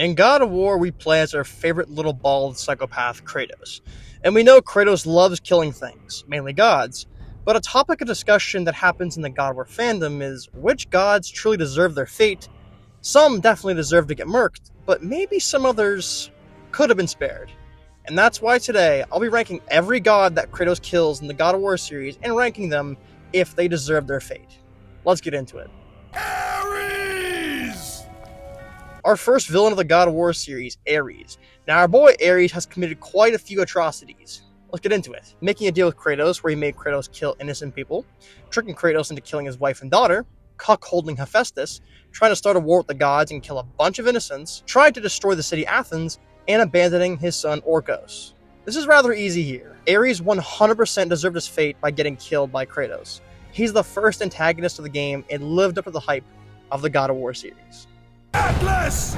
In God of War, we play as our favorite little bald psychopath, Kratos. And we know Kratos loves killing things, mainly gods. But a topic of discussion that happens in the God of War fandom is which gods truly deserve their fate. Some definitely deserve to get merked, but maybe some others could have been spared. And that's why today, I'll be ranking every god that Kratos kills in the God of War series and ranking them if they deserve their fate. Let's get into it. Aries! Our first villain of the God of War series, Aries. Now, our boy Aries has committed quite a few atrocities. Let's get into it. Making a deal with Kratos where he made Kratos kill innocent people, tricking Kratos into killing his wife and daughter, cuckolding Hephaestus, trying to start a war with the gods and kill a bunch of innocents, tried to destroy the city Athens, and abandoning his son Orcos. This is rather easy here. Ares 100% deserved his fate by getting killed by Kratos. He's the first antagonist of the game and lived up to the hype of the God of War series. Atlas!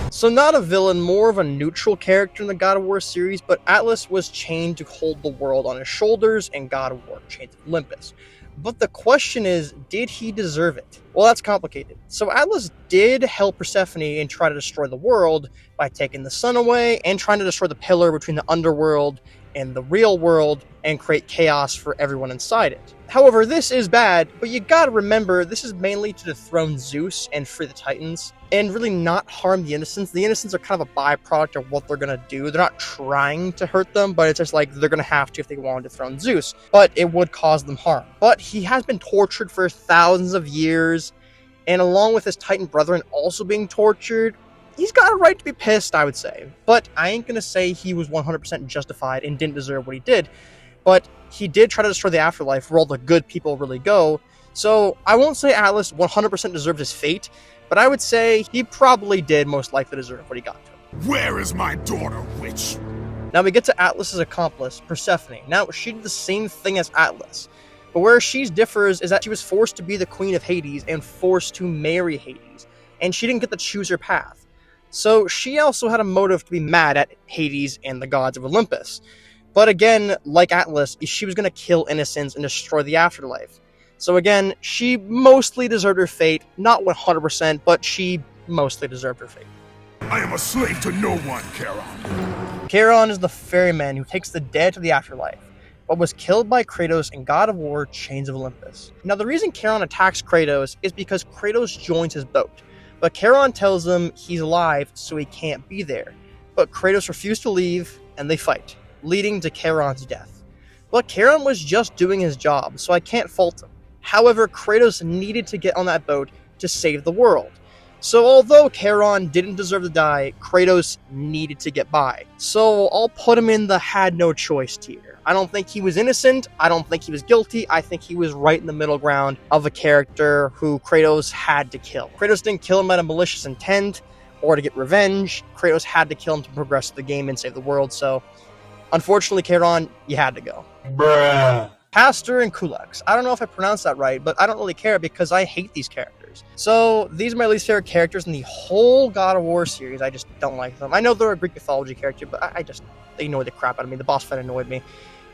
So not a villain, more of a neutral character in the God of War series, but Atlas was chained to hold the world on his shoulders in God of War, Chains of Olympus. But the question is, did he deserve it? Well, that's complicated. So Atlas did help Persephone and try to destroy the world by taking the sun away and trying to destroy the pillar between the underworld and the real world and create chaos for everyone inside it. However, this is bad, but you gotta remember this is mainly to dethrone Zeus and free the Titans, and really not harm the innocents. The innocents are kind of a byproduct of what they're gonna do. They're not trying to hurt them, but it's just like they're gonna have to if they want to dethrone Zeus. But it would cause them harm. But he has been tortured for thousands of years, and along with his Titan brethren also being tortured, he's got a right to be pissed, I would say. But I ain't gonna say he was 100% justified and didn't deserve what he did. But he did try to destroy the afterlife where all the good people really go. So I won't say Atlas 100% deserved his fate, but I would say he probably did most likely deserve what he got to. Where is my daughter, witch? Now we get to Atlas's accomplice, Persephone. Now she did the same thing as Atlas, but where she differs is that she was forced to be the queen of Hades and forced to marry Hades, and she didn't get to choose her path. So she also had a motive to be mad at Hades and the gods of Olympus. But again, like Atlas, she was going to kill innocents and destroy the afterlife. So again, she mostly deserved her fate. Not 100%, but she mostly deserved her fate. I am a slave to no one, Charon. Charon is the ferryman who takes the dead to the afterlife, but was killed by Kratos in God of War, Chains of Olympus. Now the reason Charon attacks Kratos is because Kratos joins his boat. But Charon tells him he's alive, so he can't be there. But Kratos refused to leave, and they fight, leading to Charon's death. But Charon was just doing his job, so I can't fault him. However, Kratos needed to get on that boat to save the world. So although Charon didn't deserve to die, Kratos needed to get by. So I'll put him in the had no choice tier. I don't think he was innocent, I don't think he was guilty, I think he was right in the middle ground of a character who Kratos had to kill. Kratos didn't kill him out of malicious intent or to get revenge. Kratos had to kill him to progress the game and save the world, so unfortunately, Charon, you had to go. Bruh. Perses and Cullus. I don't know if I pronounced that right, but I don't really care because I hate these characters. So these are my least favorite characters in the whole God of War series. I just don't like them. I know they're a Greek mythology character, but they annoy the crap out of me. The boss fight annoyed me.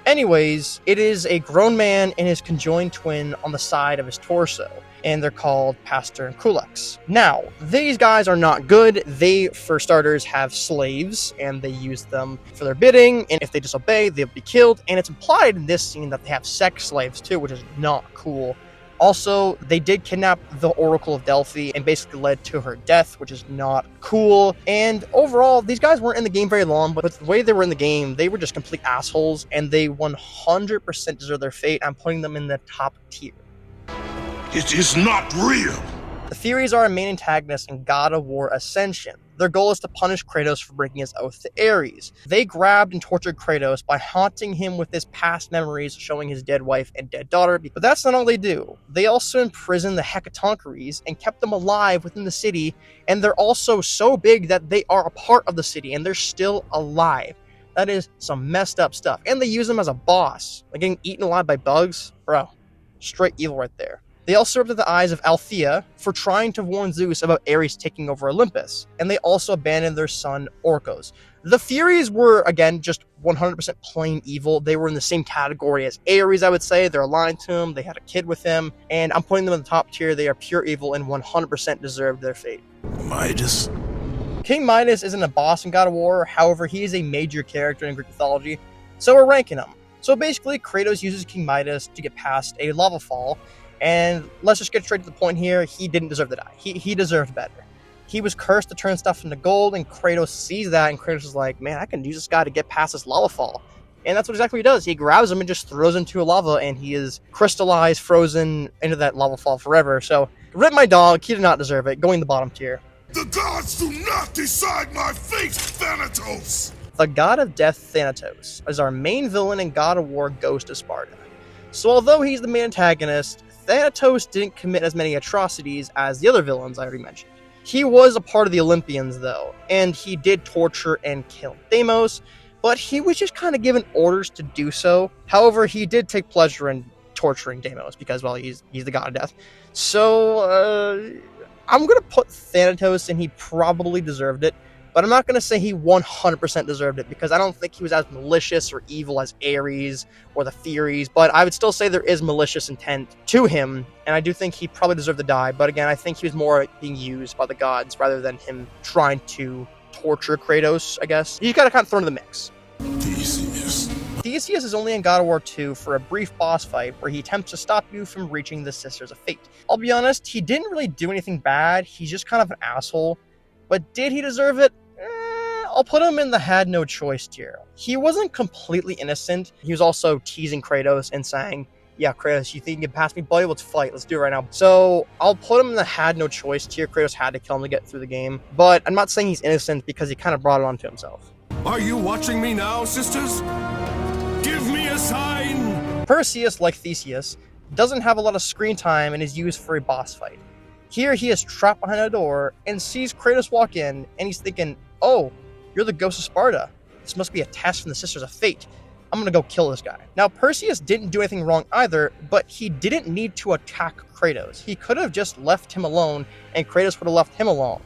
Anyways, it is a grown man and his conjoined twin on the side of his torso, and they're called Perses and Cullus. Now, these guys are not good. They, for starters, have slaves, and they use them for their bidding, and if they disobey, they'll be killed, and it's implied in this scene that they have sex slaves too, which is not cool. Also, they did kidnap the Oracle of Delphi and basically led to her death, which is not cool. And overall, these guys weren't in the game very long, but the way they were in the game, they were just complete assholes, and they 100% deserve their fate. I'm putting them in the top tier. It is not real. The Furies are a main antagonist in God of War Ascension. Their goal is to punish Kratos for breaking his oath to Ares. They grabbed and tortured Kratos by haunting him with his past memories showing his dead wife and dead daughter. But that's not all they do. They also imprisoned the Hecatoncheires and kept them alive within the city, and they're also so big that they are a part of the city and they're still alive. That is some messed up stuff. And they use them as a boss. Like getting eaten alive by bugs. Bro, straight evil right there. They also ripped out the eyes of Athena for trying to warn Zeus about Ares taking over Olympus, and they also abandoned their son Orcos. The Furies were, again, just 100% plain evil. They were in the same category as Ares, I would say. They're aligned to him, they had a kid with him, and I'm putting them in the top tier. They are pure evil and 100% deserve their fate. Midas. King Midas isn't a boss in God of War, however, he is a major character in Greek mythology, so we're ranking him. So basically, Kratos uses King Midas to get past a lava fall, and let's just get straight to the point here, he didn't deserve to die. He deserved better. He was cursed to turn stuff into gold, and Kratos sees that, and Kratos is like, man, I can use this guy to get past this lava fall. And that's what exactly he does. He grabs him and just throws him into a lava, and he is crystallized, frozen into that lava fall forever. So, rip my dog, he did not deserve it, going the bottom tier. The gods do not decide my fate, Thanatos! The god of death, Thanatos, is our main villain in God of War Ghost of Sparta. So although he's the main antagonist, Thanatos didn't commit as many atrocities as the other villains I already mentioned. He was a part of the Olympians, though, and he did torture and kill Deimos, but he was just kind of given orders to do so. However, he did take pleasure in torturing Deimos because, well, he's the god of death. So, I'm going to put Thanatos, and he probably deserved it, but I'm not going to say he 100% deserved it because I don't think he was as malicious or evil as Aries or the Furies, but I would still say there is malicious intent to him, and I do think he probably deserved to die, but again, I think he was more being used by the gods rather than him trying to torture Kratos, I guess. You gotta kind of throw into the mix. Theseus is only in God of War 2 for a brief boss fight where he attempts to stop you from reaching the Sisters of Fate. I'll be honest, he didn't really do anything bad, he's just kind of an asshole. But did he deserve it? I'll put him in the had no choice tier. He wasn't completely innocent. He was also teasing Kratos and saying, yeah, Kratos, you think you can get past me, buddy? Let's fight. Let's do it right now. So I'll put him in the had no choice tier. Kratos had to kill him to get through the game. But I'm not saying he's innocent because he kind of brought it on to himself. Are you watching me now, sisters? Give me a sign! Perseus, like Theseus, doesn't have a lot of screen time and is used for a boss fight. Here he is trapped behind a door and sees Kratos walk in, and he's thinking, oh, you're the ghost of Sparta. This must be a test from the Sisters of Fate. I'm gonna go kill this guy. Now, Perseus didn't do anything wrong either, but he didn't need to attack Kratos. He could have just left him alone, and Kratos would have left him alone.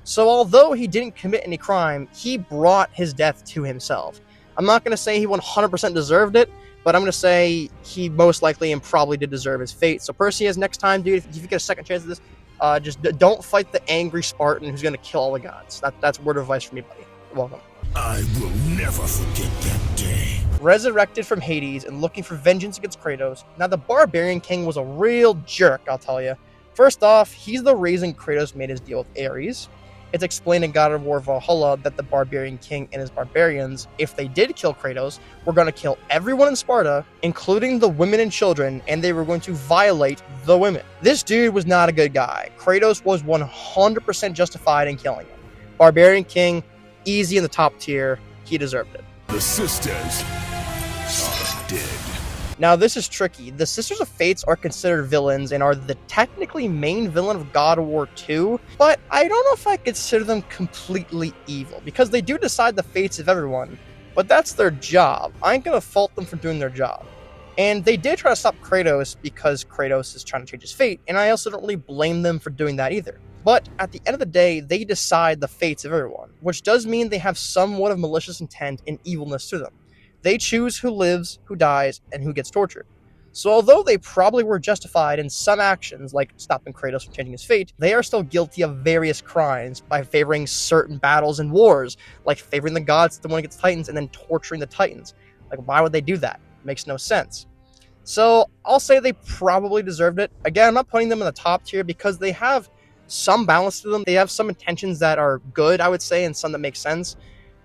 So although he didn't commit any crime, he brought his death to himself. I'm not gonna say he 100% deserved it, but I'm going to say he most likely and probably did deserve his fate. So Perseus, next time, dude, if you get a second chance at this, just don't fight the angry Spartan who's going to kill all the gods. That's word of advice from me, buddy. You're welcome. I will never forget that day. Resurrected from Hades and looking for vengeance against Kratos. Now, the Barbarian King was a real jerk, I'll tell you. First off, he's the reason Kratos made his deal with Aries. It's explained in God of War Valhalla that the Barbarian King and his barbarians, if they did kill Kratos, were going to kill everyone in Sparta, including the women and children, and they were going to violate the women. This dude was not a good guy. Kratos was 100% justified in killing him. Barbarian King, easy in the top tier. He deserved it. The sisters are dead. Now, this is tricky. The Sisters of Fates are considered villains and are the technically main villain of God of War 2, but I don't know if I consider them completely evil, because they do decide the fates of everyone, but that's their job. I ain't gonna fault them for doing their job. And they did try to stop Kratos because Kratos is trying to change his fate, and I also don't really blame them for doing that either. But at the end of the day, they decide the fates of everyone, which does mean they have somewhat of malicious intent and evilness to them. They choose who lives, who dies, and who gets tortured. So although they probably were justified in some actions, like stopping Kratos from changing his fate, they are still guilty of various crimes by favoring certain battles and wars, like favoring the gods to the one against Titans and then torturing the Titans. Like, why would they do that? It makes no sense. So I'll say they probably deserved it. Again, I'm not putting them in the top tier because they have some balance to them. They have some intentions that are good, I would say, and some that make sense.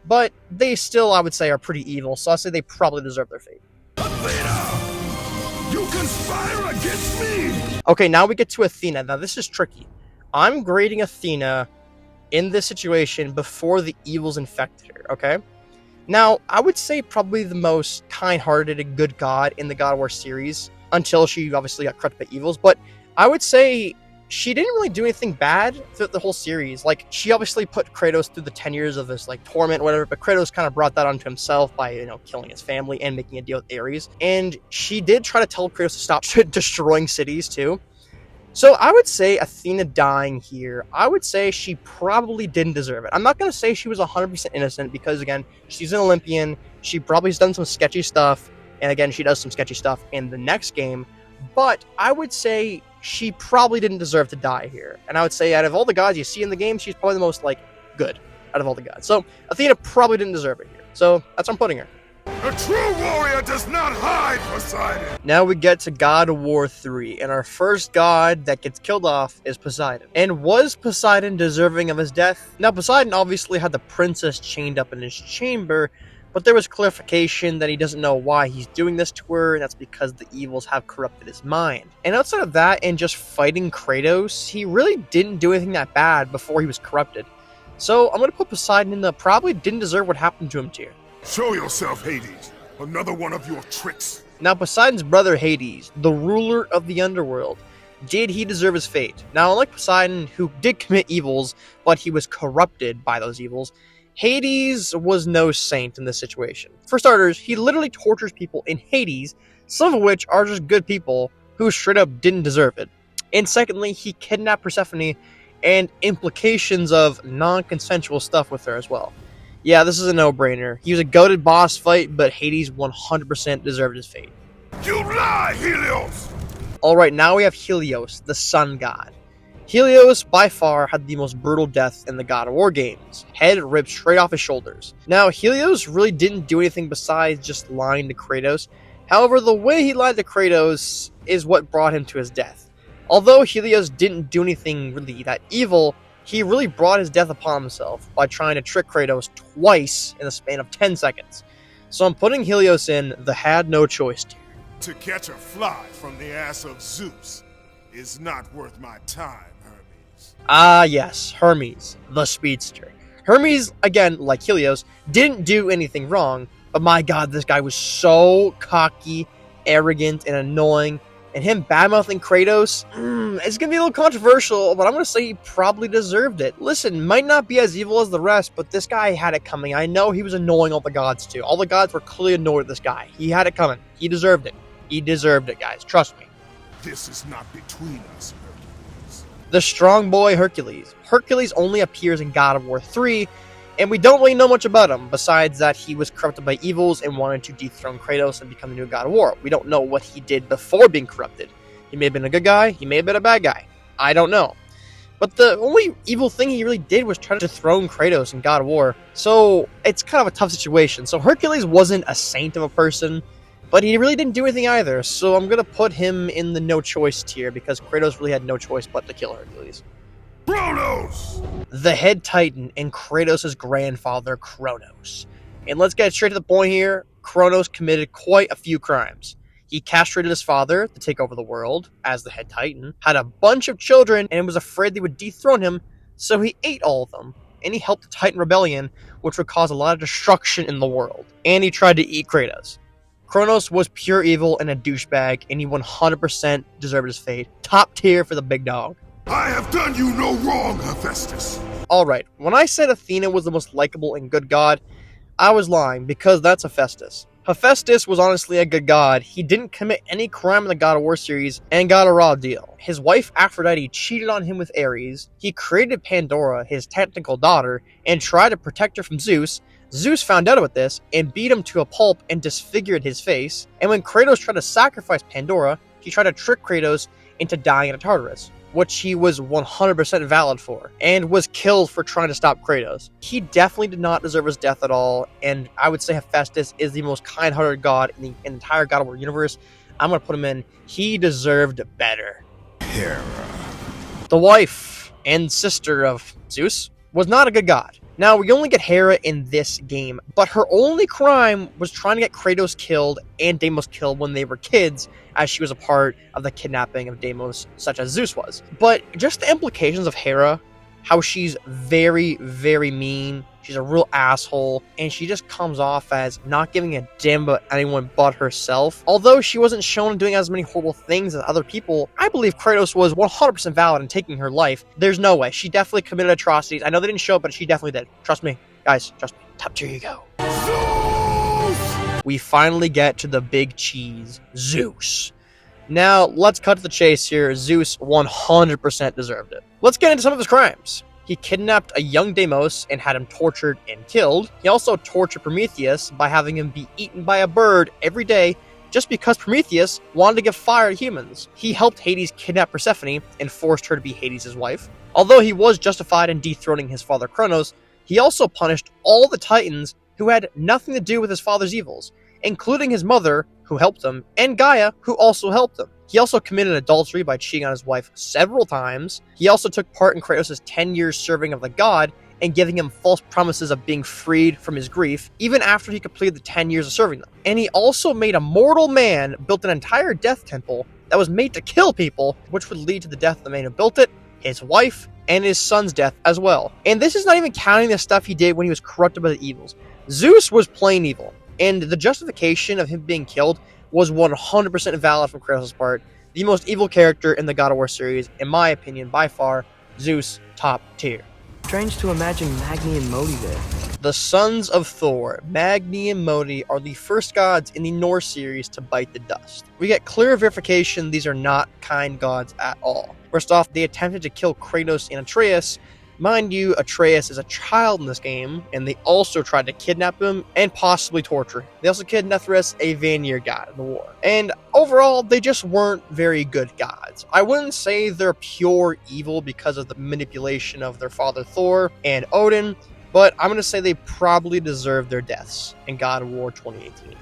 But they still, I would say, are pretty evil, so I'll say they probably deserve their fate. Athena! You conspire against me! Okay, now we get to Athena. Now, this is tricky. I'm grading Athena in this situation before the evils infected her, okay? Now, I would say probably the most kind-hearted and good god in the God of War series, until she obviously got corrupted by evils, but I would say she didn't really do anything bad throughout the whole series. Like, she obviously put Kratos through the 10 years of this, like, torment or whatever, but Kratos kind of brought that onto himself by, you know, killing his family and making a deal with Ares. And she did try to tell Kratos to stop destroying cities, too. So I would say Athena dying here, I would say she probably didn't deserve it. I'm not going to say she was 100% innocent because, again, she's an Olympian. She probably has done some sketchy stuff. And, again, she does some sketchy stuff in the next game. But I would say she probably didn't deserve to die here. And I would say out of all the gods you see in the game, she's probably the most, like, good. out of all the gods. So Athena probably didn't deserve it here. So that's where I'm putting her. A true warrior does not hide, Poseidon! Now we get to God of War 3, and our first god that gets killed off is Poseidon. And was Poseidon deserving of his death? Now Poseidon obviously had the princess chained up in his chamber, but there was clarification that he doesn't know why he's doing this to her, and that's because the evils have corrupted his mind. And outside of that and just fighting Kratos, he really didn't do anything that bad before he was corrupted. So I'm going to put Poseidon in the probably didn't deserve what happened to him tier. Show yourself, Hades. Another one of your tricks. Now Poseidon's brother Hades, the ruler of the underworld, did he deserve his fate? Now unlike Poseidon, who did commit evils, but he was corrupted by those evils, Hades was no saint in this situation. For starters, he literally tortures people in Hades, some of which are just good people who straight up didn't deserve it. And secondly, he kidnapped Persephone and implications of non-consensual stuff with her as well. Yeah, this is a no-brainer. He was a goated boss fight, but Hades 100% deserved his fate. You lie, Helios! Alright, now we have Helios, the sun god. Helios, by far, had the most brutal death in the God of War games. Head ripped straight off his shoulders. Now, Helios really didn't do anything besides just lying to Kratos. However, the way he lied to Kratos is what brought him to his death. Although Helios didn't do anything really that evil, he really brought his death upon himself by trying to trick Kratos twice in the span of 10 seconds. So I'm putting Helios in the had no choice tier. To catch a fly from the ass of Zeus is not worth my time, Hermes. Ah yes, Hermes, the speedster. Hermes, again, like Helios, didn't do anything wrong, but my god, this guy was so cocky, arrogant, and annoying. And him bad-mouthing Kratos, it's going to be a little controversial, but I'm going to say he probably deserved it. Listen, might not be as evil as the rest, but this guy had it coming. I know he was annoying all the gods too. All the gods were clearly annoyed at this guy. He had it coming. He deserved it. He deserved it, guys. Trust me. This is not between us, Hercules. The strong boy Hercules. Hercules only appears in God of War 3, and we don't really know much about him, besides that he was corrupted by evils and wanted to dethrone Kratos and become the new God of War. We don't know what he did before being corrupted. He may have been a good guy, he may have been a bad guy. I don't know. But the only evil thing he really did was try to dethrone Kratos in God of War, so it's kind of a tough situation. So Hercules wasn't a saint of a person, but he really didn't do anything either, so I'm going to put him in the no choice tier, because Kratos really had no choice but to kill Hercules. Kronos! The head titan and Kratos' grandfather, Kronos. And let's get straight to the point here. Kronos committed quite a few crimes. He castrated his father to take over the world as the head titan, had a bunch of children, and was afraid they would dethrone him, so he ate all of them. And he helped the Titan Rebellion, which would cause a lot of destruction in the world. And he tried to eat Kratos. Kronos was pure evil and a douchebag, and he 100% deserved his fate. Top tier for the big dog. I have done you no wrong, Hephaestus. Alright, when I said Athena was the most likable and good god, I was lying, because that's Hephaestus. Hephaestus was honestly a good god. He didn't commit any crime in the God of War series, and got a raw deal. His wife Aphrodite cheated on him with Aries, he created Pandora, his technical daughter, and tried to protect her from Zeus. Zeus found out about this, and beat him to a pulp and disfigured his face, and when Kratos tried to sacrifice Pandora, he tried to trick Kratos into dying in Tartarus, which he was 100% valid for, and was killed for trying to stop Kratos. He definitely did not deserve his death at all, and I would say Hephaestus is the most kind-hearted god in the entire God of War universe. I'm going to put him in. He deserved better. Hera. The wife and sister of Zeus was not a good god. Now, we only get Hera in this game, but her only crime was trying to get Kratos killed and Deimos killed when they were kids, as she was a part of the kidnapping of Deimos, such as Zeus was. But just the implications of Hera, how she's very, very mean, she's a real asshole, and she just comes off as not giving a damn about anyone but herself. Although she wasn't shown doing as many horrible things as other people, I believe Kratos was 100% valid in taking her life. There's no way. She definitely committed atrocities. I know they didn't show it, but she definitely did. Trust me. Guys, trust me. Top tier you go. Zeus! We finally get to the big cheese, Zeus. Now, let's cut to the chase here. Zeus 100% deserved it. Let's get into some of his crimes. He kidnapped a young Deimos and had him tortured and killed. He also tortured Prometheus by having him be eaten by a bird every day just because Prometheus wanted to give fire to humans. He helped Hades kidnap Persephone and forced her to be Hades' wife. Although he was justified in dethroning his father Kronos, He also punished all the Titans who had nothing to do with his father's evils, including his mother, who helped him, and Gaia, who also helped him. He also committed adultery by cheating on his wife several times. He also took part in Kratos' 10 years serving of the god and giving him false promises of being freed from his grief, even after he completed the 10 years of serving them. And he also made a mortal man build an entire death temple that was made to kill people, which would lead to the death of the man who built it, his wife, and his son's death as well. And this is not even counting the stuff he did when he was corrupted by the evils. Zeus was plain evil, and the justification of him being killed was 100% valid from Kratos' part. The most evil character in the God of War series, in my opinion, by far, Zeus, top tier. Strange to imagine Magni and Modi there. The sons of Thor, Magni and Modi, are the first gods in the Norse series to bite the dust. We get clear verification these are not kind gods at all. First off, they attempted to kill Kratos and Atreus. Mind you, Atreus is a child in this game, and they also tried to kidnap him and possibly torture him. They also kidnapped Hephaestus, a Vanir god in the war. And overall, they just weren't very good gods. I wouldn't say they're pure evil because of the manipulation of their father Thor and Odin, but I'm going to say they probably deserve their deaths in God of War 2018.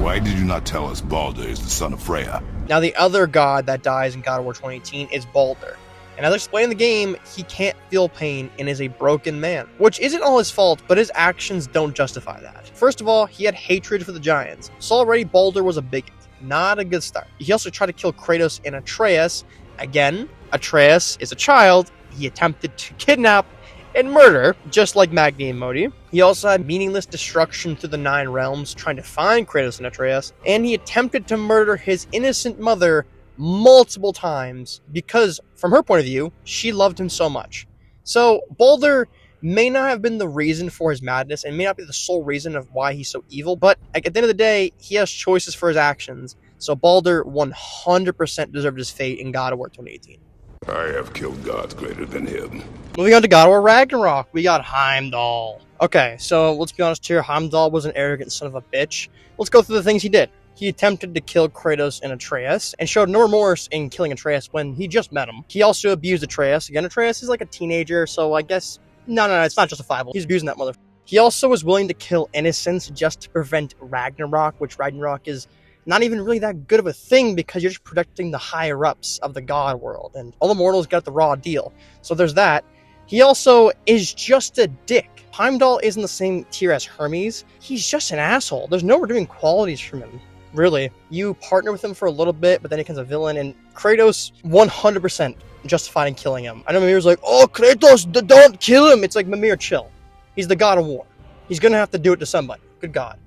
Why did you not tell us Baldur is the son of Freya? Now, the other god that dies in God of War 2018 is Baldur. And as I explained in the game, he can't feel pain and is a broken man, which isn't all his fault, but his actions don't justify that. First of all, he had hatred for the giants, so already Baldur was a bigot. Not a good start. He also tried to kill Kratos and Atreus. Again, Atreus is a child. He attempted to kidnap and murder, just like Magni and Modi. He also had meaningless destruction through the 9 realms, trying to find Kratos and Atreus, and he attempted to murder his innocent mother multiple times because, from her point of view, she loved him so much. So Baldur may not have been the reason for his madness and may not be the sole reason of why he's so evil, but at the end of the day, he has choices for his actions. So Baldur 100% deserved his fate in God of War 2018. I have killed gods greater than him. Moving on to God of War Ragnarok, we got Heimdall. Okay, so let's be honest here, Heimdall was an arrogant son of a bitch. Let's go through the things he did. He attempted to kill Kratos and Atreus, and showed no remorse in killing Atreus when he just met him. He also abused Atreus. Again, Atreus is like a teenager, so I guess, no, it's not justifiable. He's abusing that mother. He also was willing to kill innocents just to prevent Ragnarok, which Ragnarok is not even really that good of a thing because you're just protecting the higher-ups of the god world, and all the mortals got the raw deal. So there's that. He also is just a dick. Heimdall isn't the same tier as Hermes. He's just an asshole. There's no redeeming qualities from him. Really, you partner with him for a little bit, but then he becomes a villain, and Kratos 100% justified in killing him. I know Mimir's like, oh, Kratos, don't kill him. It's like, Mimir, chill. He's the god of war. He's gonna have to do it to somebody. Good god.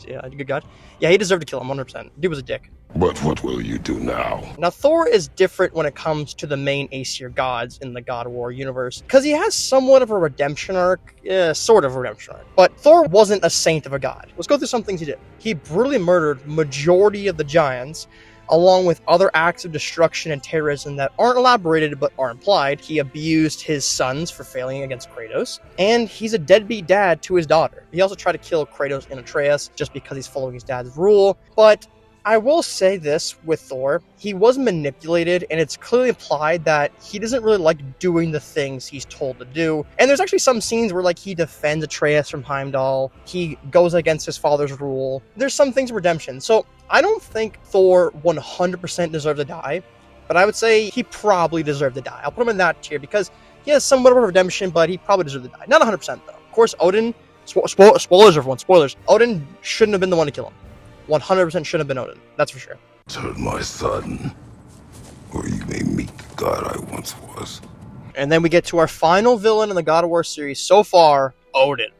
Yeah, good god. Yeah, he deserved to kill him 100%. Dude was a dick. But what will you do now? Now, Thor is different when it comes to the main Aesir gods in the God of War universe, because he has somewhat of a redemption arc, sort of a redemption arc. But Thor wasn't a saint of a god. Let's go through some things he did. He brutally murdered majority of the giants, along with other acts of destruction and terrorism that aren't elaborated but are implied. He abused his sons for failing against Kratos, and he's a deadbeat dad to his daughter. He also tried to kill Kratos and Atreus just because he's following his dad's rule, but I will say this with Thor, he was manipulated, and it's clearly implied that he doesn't really like doing the things he's told to do. And there's actually some scenes where, like, he defends Atreus from Heimdall, he goes against his father's rule. There's some things of redemption. So I don't think Thor 100% deserved to die, but I would say he probably deserved to die. I'll put him in that tier because he has somewhat of a redemption, but he probably deserved to die. Not 100% though. Of course, Odin, spoilers everyone, spoilers. Odin shouldn't have been the one to kill him. 100% should have been Odin, that's for sure. Turn my son, or you may meet the god I once was. And then we get to our final villain in the God of War series so far, Odin.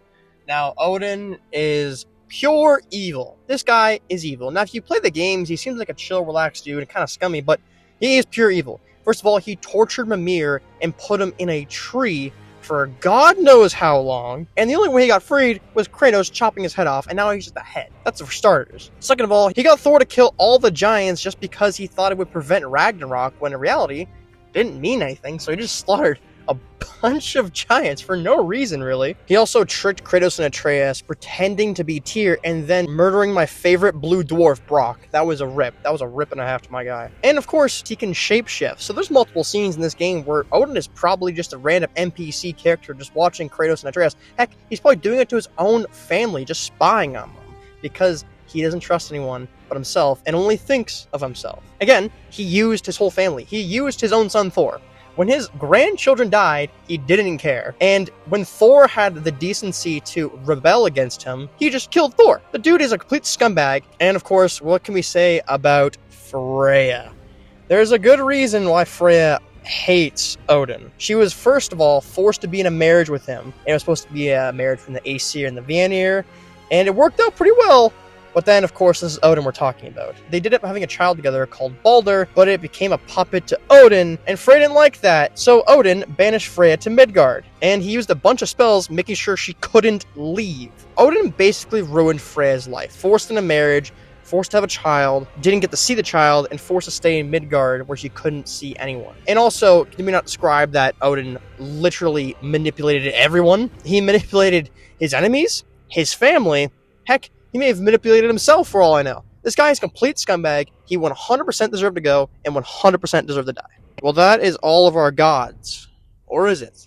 Now, Odin is pure evil. This guy is evil. Now, if you play the games, he seems like a chill, relaxed dude and kind of scummy, but he is pure evil. First of all, he tortured Mimir and put him in a tree for God knows how long, and the only way he got freed was Kratos chopping his head off, and now he's just a head. That's for starters. Second of all, he got Thor to kill all the giants just because he thought it would prevent Ragnarok, when in reality, it didn't mean anything, so he just slaughtered a bunch of giants for no reason, really. He also tricked Kratos and Atreus, pretending to be Tyr, and then murdering my favorite blue dwarf, Brock. That was a rip. That was a rip and a half to my guy. And of course, he can shapeshift. So there's multiple scenes in this game where Odin is probably just a random NPC character just watching Kratos and Atreus. Heck, he's probably doing it to his own family, just spying on them, because he doesn't trust anyone but himself and only thinks of himself. Again, he used his whole family. He used his own son Thor. When his grandchildren died, he didn't care. And when Thor had the decency to rebel against him, he just killed Thor. The dude is a complete scumbag. And of course, what can we say about Freya? There's a good reason why Freya hates Odin. She was, first of all, forced to be in a marriage with him. It was supposed to be a marriage from the Aesir and the Vanir, and it worked out pretty well. But then, of course, this is Odin we're talking about. They did end up having a child together called Baldur, but it became a puppet to Odin, and Freya didn't like that. So Odin banished Freya to Midgard, and he used a bunch of spells making sure she couldn't leave. Odin basically ruined Freya's life, forced in a marriage, forced to have a child, didn't get to see the child, and forced to stay in Midgard where she couldn't see anyone. And also, can we not describe that Odin literally manipulated everyone? He manipulated his enemies, his family, heck, he may have manipulated himself for all I know. This guy is a complete scumbag. He 100% deserved to go and 100% deserved to die. Well, that is all of our gods. Or is it?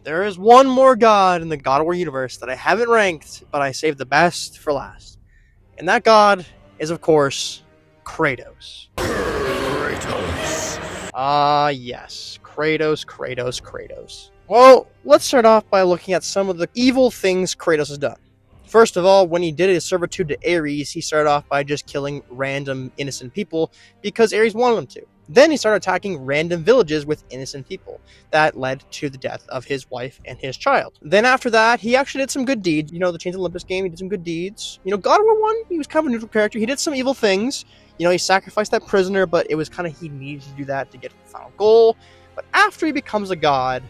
There is one more god in the God of War universe that I haven't ranked, but I saved the best for last. And that god is, of course, Kratos. Yes. Kratos. Well, let's start off by looking at some of the evil things Kratos has done. First of all, when he did his servitude to Ares, he started off by just killing random innocent people because Ares wanted him to. Then he started attacking random villages with innocent people. That led to the death of his wife and his child. Then after that, he actually did some good deeds. You know, the Chains of Olympus game, he did some good deeds. You know, God of War 1, he was kind of a neutral character. He did some evil things. You know, he sacrificed that prisoner, but it was kind of, he needed to do that to get to the final goal. But after he becomes a god,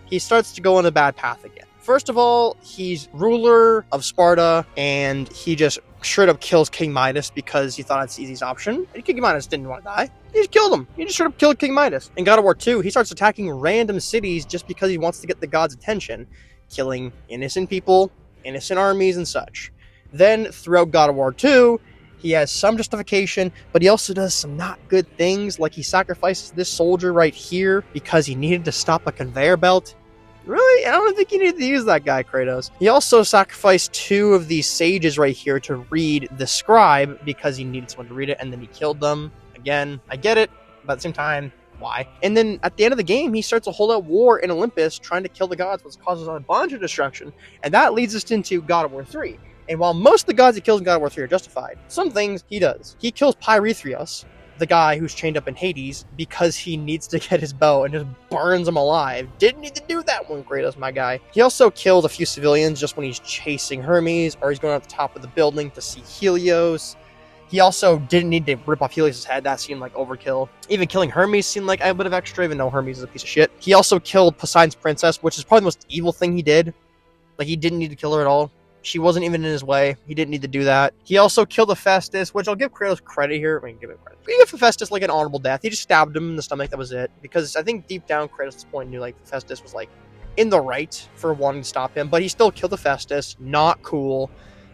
he starts to go on a bad path again. First of all, he's ruler of Sparta, and he just straight up kills King Midas because he thought it's the easiest option. And King Midas didn't want to die. He just killed him. He just straight up killed King Midas. In God of War 2, he starts attacking random cities just because he wants to get the god's attention, killing innocent people, innocent armies, and such. Then, throughout God of War 2, he has some justification, but he also does some not good things, like he sacrifices this soldier right here because he needed to stop a conveyor belt. Really? I don't think you need to use that guy, Kratos. He also sacrificed 2 of these sages right here to read the scribe because he needed someone to read it, and then he killed them. Again, I get it, but at the same time, why? And then at the end of the game, he starts a whole-out war in Olympus trying to kill the gods, which causes a bunch of destruction, and that leads us into God of War 3. And while most of the gods he kills in God of War 3 are justified, some things he does. He kills Pirithrios, the guy who's chained up in Hades, because he needs to get his bow and just burns him alive. Didn't need to do that one, Kratos, my guy. He also killed a few civilians just when he's chasing Hermes, or he's going up the top of the building to see Helios. He also didn't need to rip off Helios' head. That seemed like overkill. Even killing Hermes seemed like a bit of extra, even though Hermes is a piece of shit. He also killed Poseidon's princess, which is probably the most evil thing he did. Like, he didn't need to kill her at all. She wasn't even in his way. He didn't need to do that. He also killed Hephaestus, which I'll give Kratos credit here. I mean, give him credit. He gave Hephaestus like an honorable death. He just stabbed him in the stomach. That was it. Because I think deep down, Kratos at this point knew like Hephaestus was like in the right for wanting to stop him. But he still killed Hephaestus. Not cool.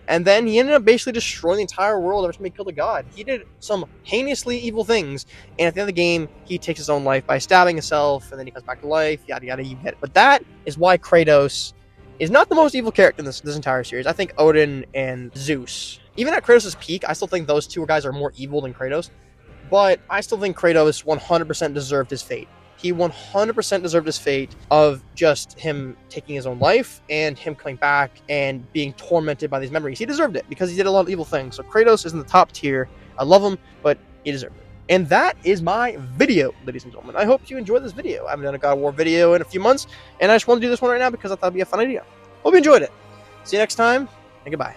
And then he ended up basically destroying the entire world every time he killed a god. He did some heinously evil things. And at the end of the game, he takes his own life by stabbing himself. And then he comes back to life. Yada, yada, you get it. But that is why Kratos is not the most evil character in this entire series. I think Odin and Zeus. Even at Kratos' peak, I still think those 2 guys are more evil than Kratos. But I still think Kratos 100% deserved his fate. He 100% deserved his fate of just him taking his own life and him coming back and being tormented by these memories. He deserved it because he did a lot of evil things. So Kratos is in the top tier. I love him, but he deserved it. And that is my video, ladies and gentlemen. I hope you enjoyed this video. I haven't done a God of War video in a few months, and I just want to do this one right now because I thought it'd be a fun idea. Hope you enjoyed it. See you next time, and goodbye.